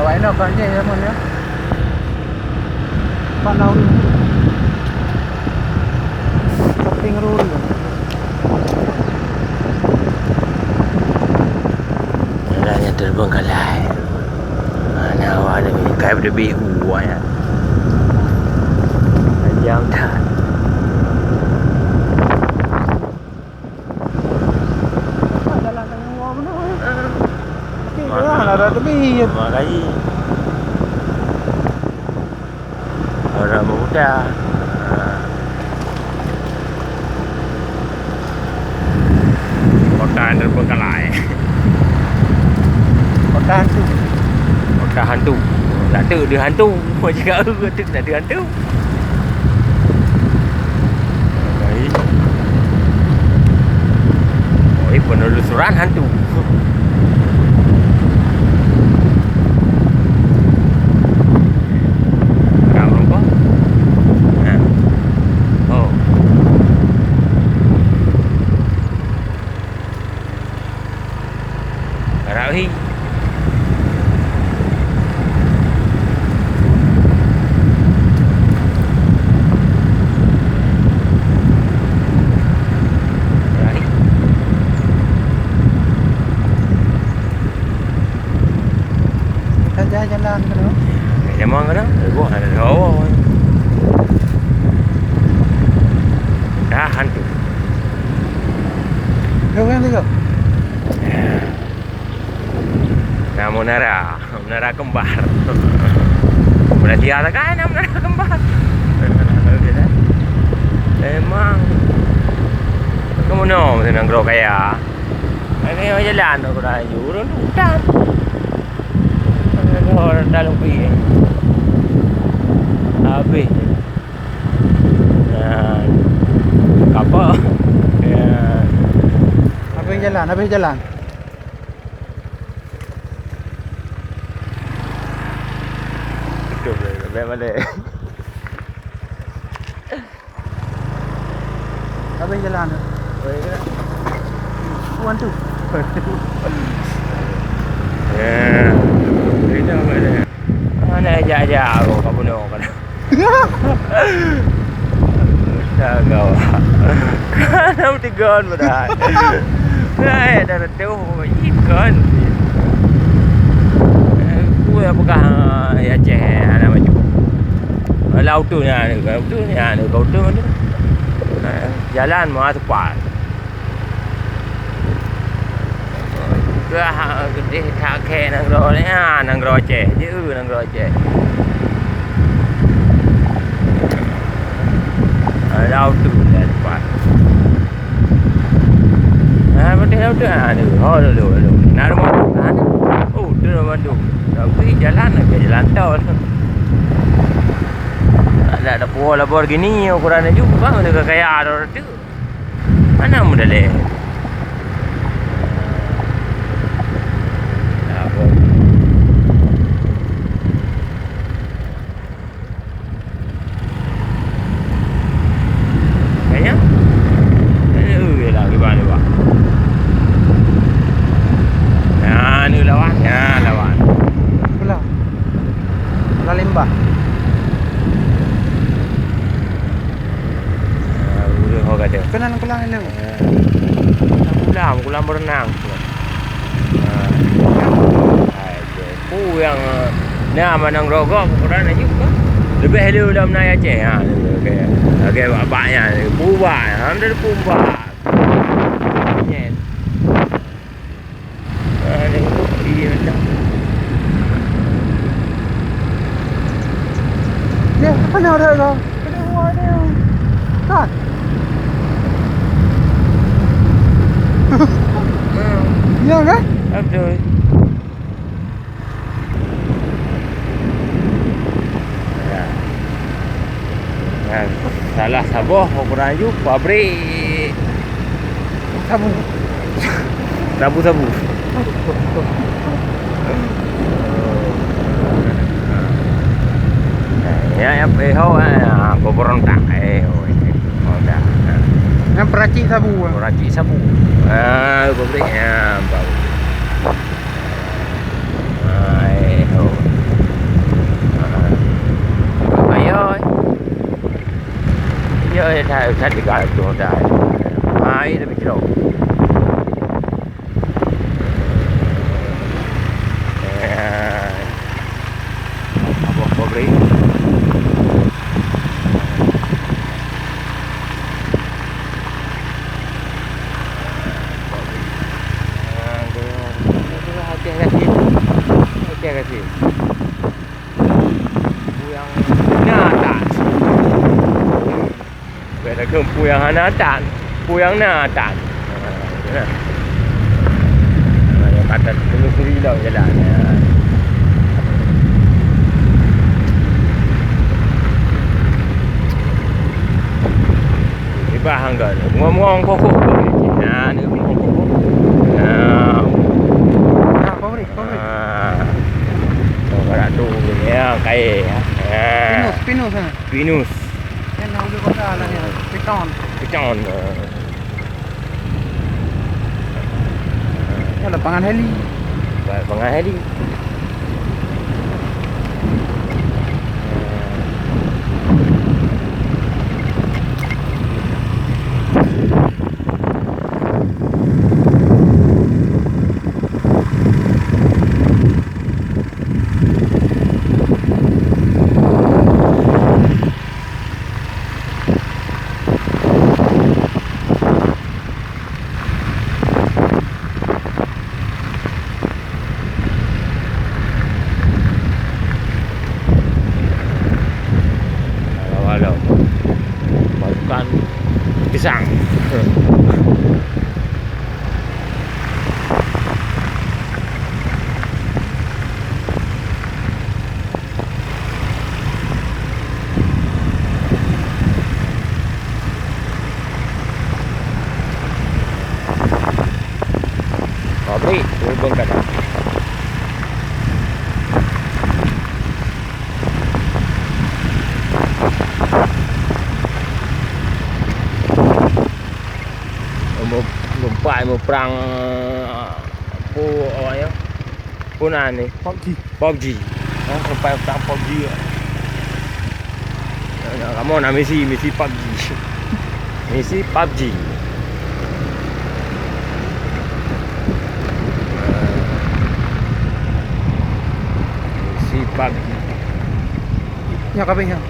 Bawa enak kan je zaman ya. Pak lauri. Kaping ruri. Jalannya terbengkalai. Mana awak ada ni kai berlebih uang ya. Jam tak. Jalan tengah uang mana? Okey, lah dah tepi. Makanya orang muda. Kota terbengkalai. Kota hantu. Kota hantu. Tak ada dia hantu. Kau cakap kata tak ada hantu. Baik. Oh, penelusuran hantu. Rahi. Rahi. Kita jalan ke mana? Memang kan? Gua ada tahu. Dah hantu. Kau kan tu? Nah, menara kembar. Berarti ada kan menara kembar. Memang. Kamu no, senang grow kaya. Ini jalan aku dah jurun hutan. Orang dalam pergi. Habis. Kapal. Habis jalan. Balik. Habis jalan. Uan tu. Ya. Ini apa ni? Mana aja aku kamu nak kan? Tak kau. Kan tigaan pada. Hai, dah tahu ikan. Aku apakah ya Aceh ada macam laut tu ni ada, kau tu mana? Jalan mah tepat. Gah gede tak ke nang ro ni nang ro Aceh. Je nang ro Aceh. Laut tu dah tepat. Betul laut tu ada. Oh dulu. Nak rumah kan? Oh, tu rumah tu. Tapi jalan tol. Ada buah labor gini ukurannya juga dengan kayak ada tu. Mana mudah leh. Kayaknya lah gimana pak? Nah, ni lawan. Pulang. Pulang Lembah. Kata. Kenal pulang ni. Pulang berenang. Yang nama nang rogok ukuran juga. Lebih hello dalam Melayu Aceh. Okey bapaknya Pubah, hampir Pubah. Yes. Ini macam. Ya, mana orang kau? Kena buat dia. Kan? Ya kan? Betul. Salah sabuh ukuran ju pabrik Sabu. Ya peho berontak dah. Yang peracik sabu. Pabriknya baru. Saya dekat tu dah. Air tapi kira. Apa beri? Hati kasih. Puyang natan. Beda ke puyang natan. Puyang natan. Kata telusuri lah jalan. Ibah hanggan. Ngomong kokok. Nah, ni ngomong kokok. Nah, Pabrik. Orang tu ya kaya. Pinus sana. Pinus. Yan ang ulo ko sa alam yan. Piton. Kecon. Yan lapangan heli. Pengen heli. Walau masukkan pisang. Pabrik hubungkan. Lompat mau perang apa orang ya? Puna ni PUBG. Lompat perang PUBG. Kamu nak misi PUBG. Misi PUBG. Misi PUBG. Ya kabeh yan.